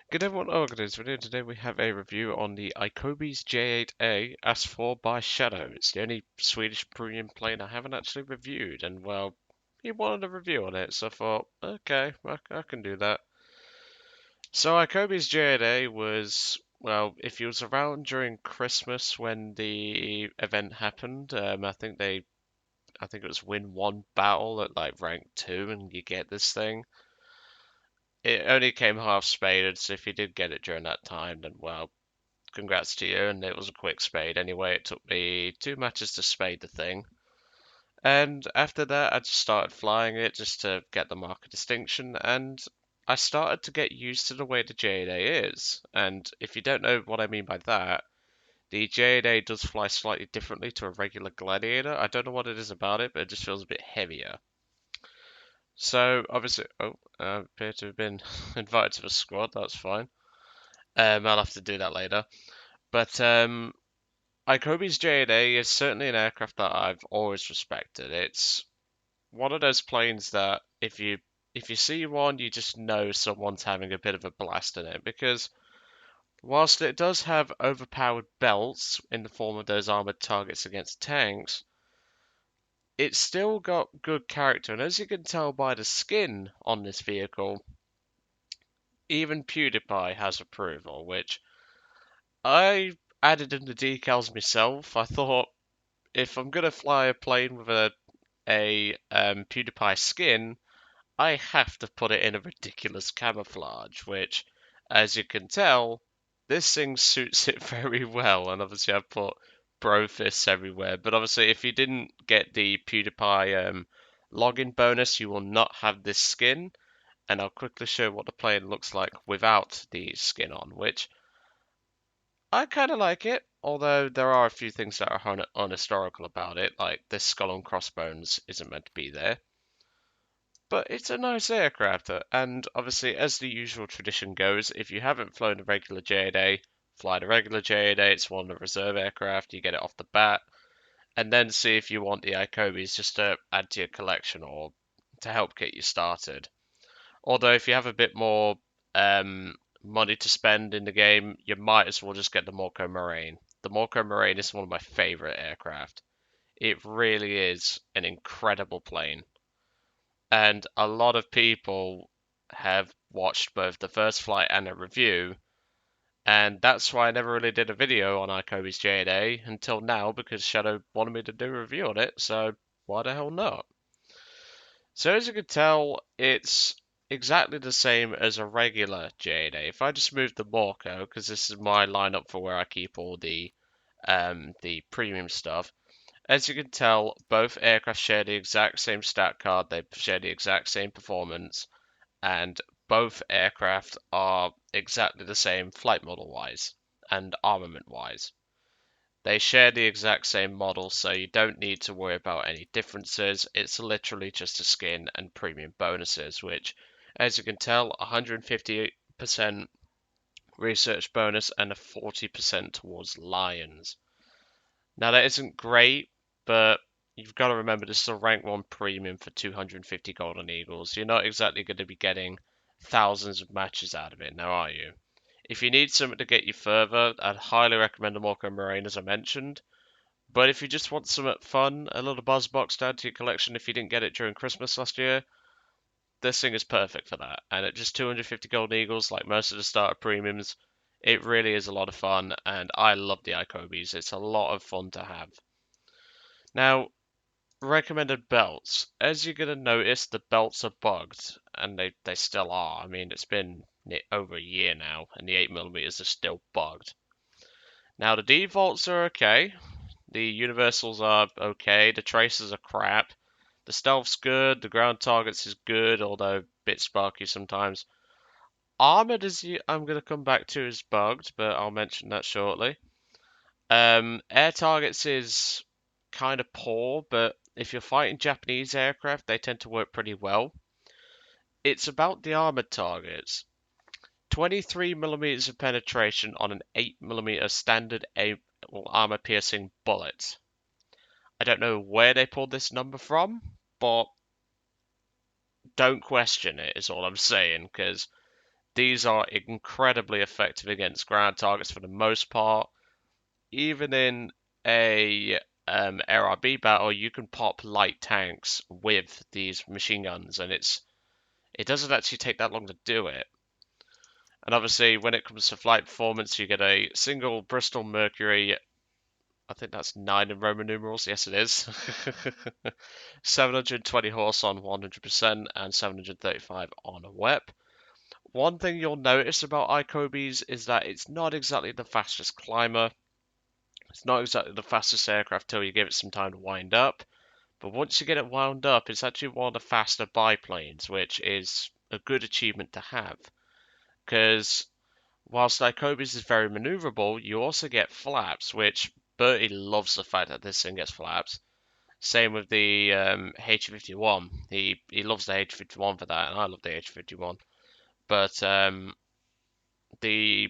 Good day, everyone. Oh, good day. Today we have a review on the Iacobi's J8A asked for by Shadow. It's the only Swedish premium plane I haven't actually reviewed, and well, he wanted a review on it, so I thought, okay, I can do that. So Iacobi's J8A was, well, if you was around during Christmas when the event happened, I think it was win one battle at like rank 2 and you get this thing. It only came half spaded, so if you did get it during that time, then well, congrats to you. And it was a quick spade anyway. It took me 2 matches to spade the thing. And after that, I just started flying it just to get the mark of distinction. And I started to get used to the way the J8A is. And if you don't know what I mean by that, the J8A does fly slightly differently to a regular Gladiator. I don't know what it is about it, but it just feels a bit heavier. So obviously, I appear to have been invited to the squad. That's fine. I'll have to do that later. But Iacobi's J8A is certainly an aircraft that I've always respected. It's one of those planes that if you see one, you just know someone's having a bit of a blast in it because whilst it does have overpowered belts in the form of those armored targets against tanks, it's still got good character. And as you can tell by the skin on this vehicle, even PewDiePie has approval, which I added in the decals myself. I thought if I'm gonna fly a plane with a PewDiePie skin, I have to put it in a ridiculous camouflage, which, as you can tell, this thing suits it very well. And obviously, I've put bro fists everywhere. But obviously, if you didn't get the PewDiePie login bonus, you will not have this skin. And I'll quickly show what the plane looks like without the skin on, which I kind of like it, although there are a few things that are unhistorical about it, like this skull and crossbones isn't meant to be there. But it's a nice aircraft, and obviously, as the usual tradition goes, if you haven't flown a regular J8A, fly the regular J8A, it's one of the reserve aircraft, you get it off the bat, and then see if you want the Iacobis just to add to your collection or to help get you started. Although, if you have a bit more money to spend in the game, you might as well just get the Morco Marine. The Morco Marine is one of my favorite aircraft. It really is an incredible plane. And a lot of people have watched both the first flight and a review, and that's why I never really did a video on Icobi's J8A until now because Shadow wanted me to do a review on it, so why the hell not? So as you can tell, it's exactly the same as a regular J8A. If I just move the Morco, because this is my lineup for where I keep all the premium stuff, as you can tell, both aircraft share the exact same stat card, they share the exact same performance, and both aircraft are exactly the same flight model wise and armament wise. They share the exact same model, so you don't need to worry about any differences. It's literally just a skin and premium bonuses, which, as you can tell, 150% research bonus and a 40% towards Lions. Now, that isn't great, but you've got to remember this is a rank 1 premium for 250 Golden Eagles. You're not exactly going to be getting thousands of matches out of it, now are you? If you need something to get you further, I'd highly recommend the Morco Marine, as I mentioned. But if you just want something fun, a little buzzbox to add to your collection if you didn't get it during Christmas last year, this thing is perfect for that. And at just 250 Golden Eagles, like most of the starter premiums, it really is a lot of fun, and I love the Iacobis. It's a lot of fun to have. Now, recommended belts. As you're going to notice, the belts are bugged, and they still are. I mean, it's been over a year now, and the 8mm are still bugged. Now, the defaults are okay. The universals are okay. The tracers are crap. The stealth's good. The ground targets is good, although a bit sparky sometimes. Armored, I'm going to come back to, is bugged, but I'll mention that shortly. Air targets is kind of poor, but if you're fighting Japanese aircraft, they tend to work pretty well. It's about the armored targets. 23mm of penetration on an 8mm standard armor piercing bullet. I don't know where they pulled this number from, but don't question it, is all I'm saying, because these are incredibly effective against ground targets for the most part. Even in a ARB battle, you can pop light tanks with these machine guns, and it doesn't actually take that long to do it. And obviously, when it comes to flight performance, you get a single Bristol Mercury. I think that's 9 in Roman numerals. Yes, it is. 720 horse on 100% and 735 on a WEP. One thing you'll notice about Iacobis is that it's not exactly the fastest climber. It's not exactly the fastest aircraft till you give it some time to wind up. But once you get it wound up, it's actually one of the faster biplanes, which is a good achievement to have. Because whilst Iacobi's is very maneuverable, you also get flaps, which Bertie loves the fact that this thing gets flaps. Same with the H51. He loves the H51 for that, and I love the H51. But the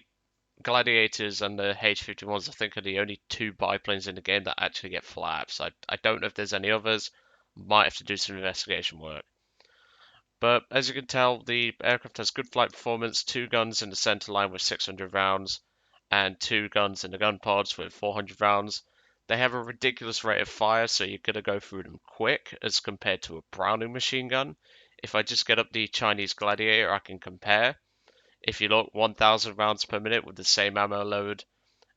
Gladiators and the H51s, I think, are the only two biplanes in the game that actually get flaps. I don't know if there's any others. Might have to do some investigation work. But as you can tell, the aircraft has good flight performance, 2 guns in the center line with 600 rounds, and 2 guns in the gun pods with 400 rounds. They have a ridiculous rate of fire, so you're going to go through them quick as compared to a Browning machine gun. If I just get up the Chinese Gladiator, I can compare. If you look, 1,000 rounds per minute with the same ammo load,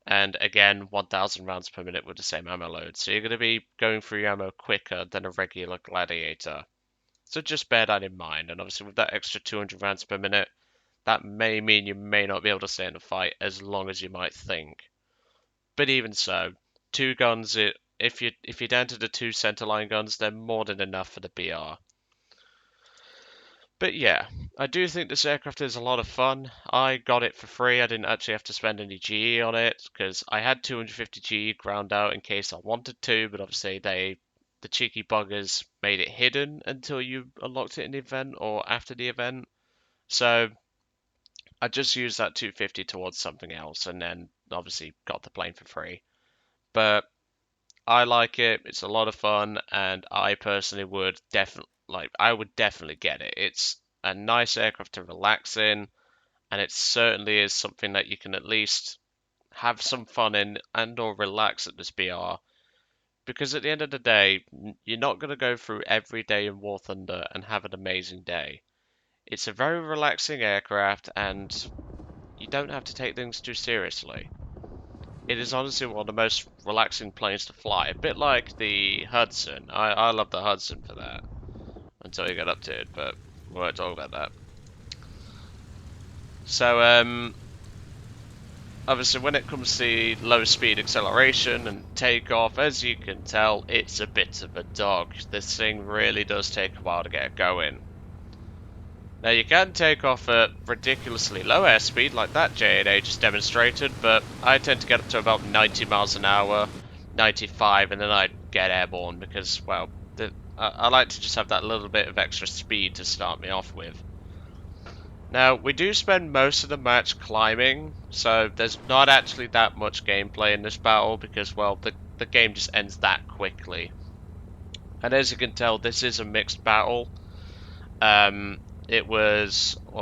and again, 1,000 rounds per minute with the same ammo load. So you're going to be going through your ammo quicker than a regular Gladiator. So just bear that in mind. And obviously with that extra 200 rounds per minute, that may mean you may not be able to stay in a fight as long as you might think. But even so, 2 guns, if you're down to the 2 centerline guns, they're more than enough for the BR. But yeah, I do think this aircraft is a lot of fun. I got it for free. I didn't actually have to spend any GE on it because I had 250 GE ground out in case I wanted to, but obviously the cheeky buggers made it hidden until you unlocked it in the event or after the event. So I just used that 250 towards something else and then obviously got the plane for free. But I like it. It's a lot of fun, and I personally would definitely get it. It's a nice aircraft to relax in, and it certainly is something that you can at least have some fun in and or relax at this BR. Because at the end of the day, you're not going to go through every day in War Thunder and have an amazing day. It's a very relaxing aircraft, and you don't have to take things too seriously. It is honestly one of the most relaxing planes to fly. A bit like the Hudson. I love the Hudson for that. Until you get up to it, but we won't talk about that. So, obviously when it comes to low speed acceleration and takeoff, as you can tell, it's a bit of a dog. This thing really does take a while to get going. Now you can take off at ridiculously low airspeed like that J8A just demonstrated, but I tend to get up to about 90 miles an hour, 95, and then I get airborne because, well, I like to just have that little bit of extra speed to start me off with. Now, we do spend most of the match climbing, so there's not actually that much gameplay in this battle because, well, the game just ends that quickly. And as you can tell, this is a mixed battle. Well,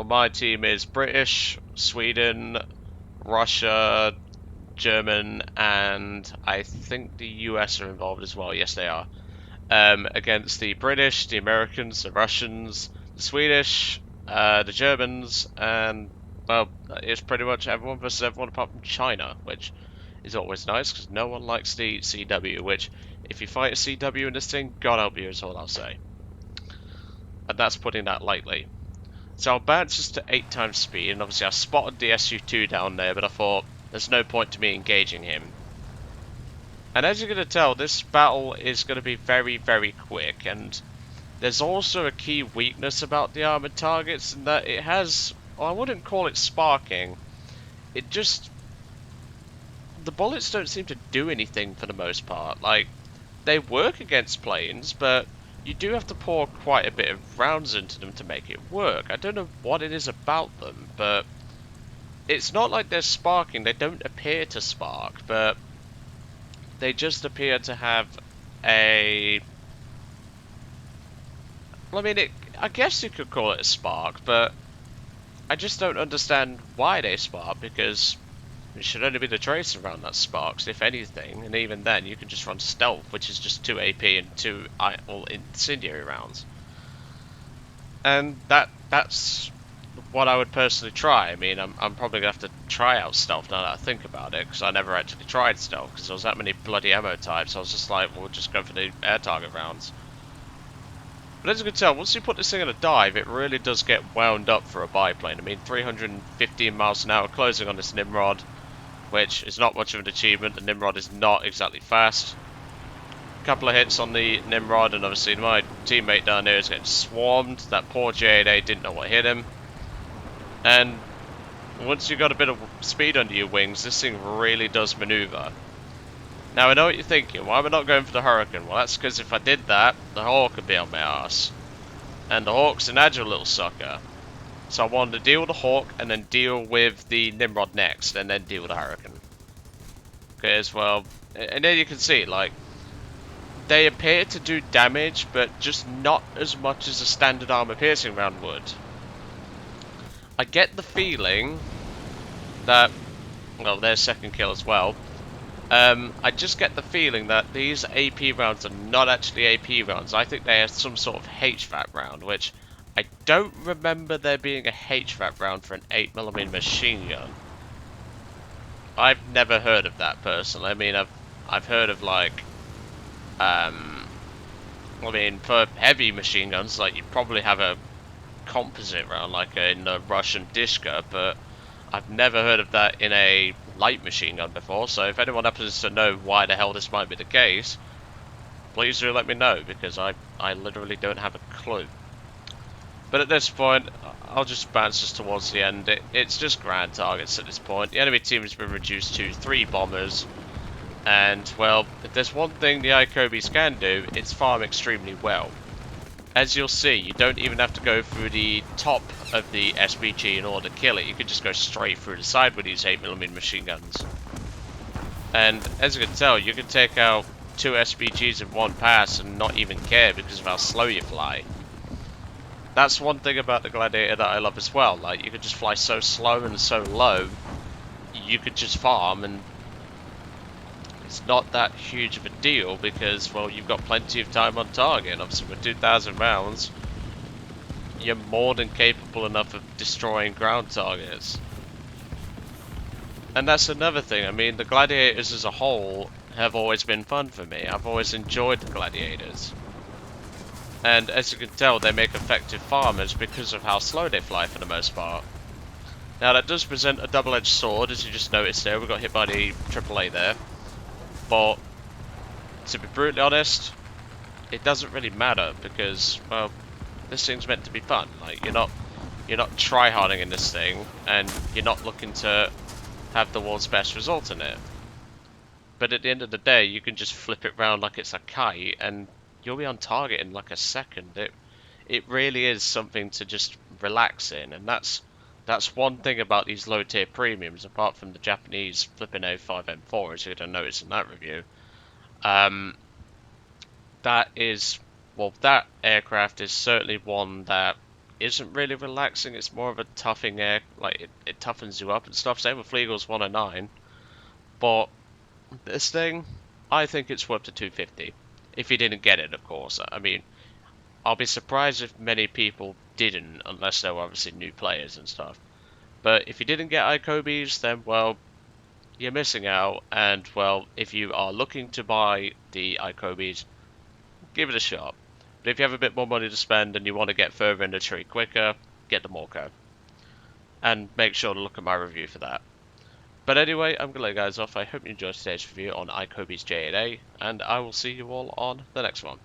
my team is British, Sweden, Russia, German, and I think the US are involved as well. Yes, they are. Against the British, the Americans, the Russians, the Swedish, the Germans, and, well, it's pretty much everyone versus everyone apart from China, which is always nice because no one likes the CW, which, if you fight a CW in this thing, God help you is all I'll say. And that's putting that lightly. So I'll bounce just to 8 times speed, and obviously I spotted the SU-2 down there, but I thought there's no point to me engaging him. And as you're going to tell, this battle is going to be very, very quick, and there's also a key weakness about the armored targets, in that it has, well, I wouldn't call it sparking, it just, the bullets don't seem to do anything for the most part. Like, they work against planes, but you do have to pour quite a bit of rounds into them to make it work. I don't know what it is about them, but it's not like they're sparking. They don't appear to spark, but they just appear to have a... Well, I mean, I guess you could call it a spark, but I just don't understand why they spark, because it should only be the tracer round that sparks, if anything, and even then you can just run stealth, which is just 2 AP and 2 incendiary rounds. And that's what I would personally try. I mean, I'm probably gonna have to try out stealth now that I think about it, because I never actually tried stealth, because there was that many bloody ammo types. I was just like, well, we'll just go for the air target rounds. But as you can tell, once you put this thing in a dive, it really does get wound up for a biplane. I mean, 315 miles an hour closing on this Nimrod, which is not much of an achievement. The Nimrod is not exactly fast. A couple of hits on the Nimrod, and obviously my teammate down there is getting swarmed. That poor J8A didn't know what hit him. And once you've got a bit of speed under your wings, this thing really does maneuver. Now I know what you're thinking, why am I not going for the Hurricane? Well, that's because if I did that, the Hawk would be on my ass. And the Hawk's an agile little sucker. So I wanted to deal with the Hawk and then deal with the Nimrod next, and then deal with the Hurricane. Because, well, and there you can see, like, they appear to do damage, but just not as much as a standard armor piercing round would. I get the feeling that, well, there's second kill as well. I just get the feeling that these AP rounds are not actually AP rounds. I think they are some sort of HVAC round, which I don't remember there being a HVAC round for an 8mm machine gun. I've never heard of that personally. I mean, I've heard of like, I mean, for heavy machine guns, like you probably have a composite round, like in the Russian Dishka, but I've never heard of that in a light machine gun before, so if anyone happens to know why the hell this might be the case, please do let me know, because I literally don't have a clue. But at this point, I'll just bounce us towards the end. It's just ground targets at this point. The enemy team has been reduced to 3 bombers, and, well, if there's one thing the Iacobis can do, it's farm extremely well. As you'll see, you don't even have to go through the top of the SPG in order to kill it. You can just go straight through the side with these 8mm machine guns. And as you can tell, you can take out 2 SPGs in one pass and not even care because of how slow you fly. That's one thing about the Gladiator that I love as well. Like, you could just fly so slow and so low, you could just farm, and it's not that huge of a deal because, well, you've got plenty of time on target. And obviously with 2,000 rounds, you're more than capable enough of destroying ground targets. And that's another thing. I mean, the Gladiators as a whole have always been fun for me. I've always enjoyed the Gladiators. And as you can tell, they make effective farmers because of how slow they fly for the most part. Now that does present a double-edged sword, as you just noticed there. We got hit by the AAA there. But to be brutally honest, it doesn't really matter because, well, this thing's meant to be fun. Like, you're not tryharding in this thing, and you're not looking to have the world's best result in it. But at the end of the day, you can just flip it round like it's a kite, and you'll be on target in like a second. It really is something to just relax in, and that's one thing about these low tier premiums, apart from the Japanese flipping A5M4, as you're gonna notice in that review. That is, well, that aircraft is certainly one that isn't really relaxing. It's more of a toughing air, like it toughens you up and stuff. Same with Fleagle's 109, but this thing, I think it's worth the 250. If you didn't get it, of course. I mean, I'll be surprised if many people didn't, unless they were obviously new players and stuff. But if you didn't get Iacobis, then, well, you're missing out. And, well, if you are looking to buy the Iacobis, give it a shot. But if you have a bit more money to spend and you want to get further in the tree quicker, get the Morco. And make sure to look at my review for that. But anyway, I'm going to let you guys off. I hope you enjoyed today's review on Iacobi's J8A, and I will see you all on the next one.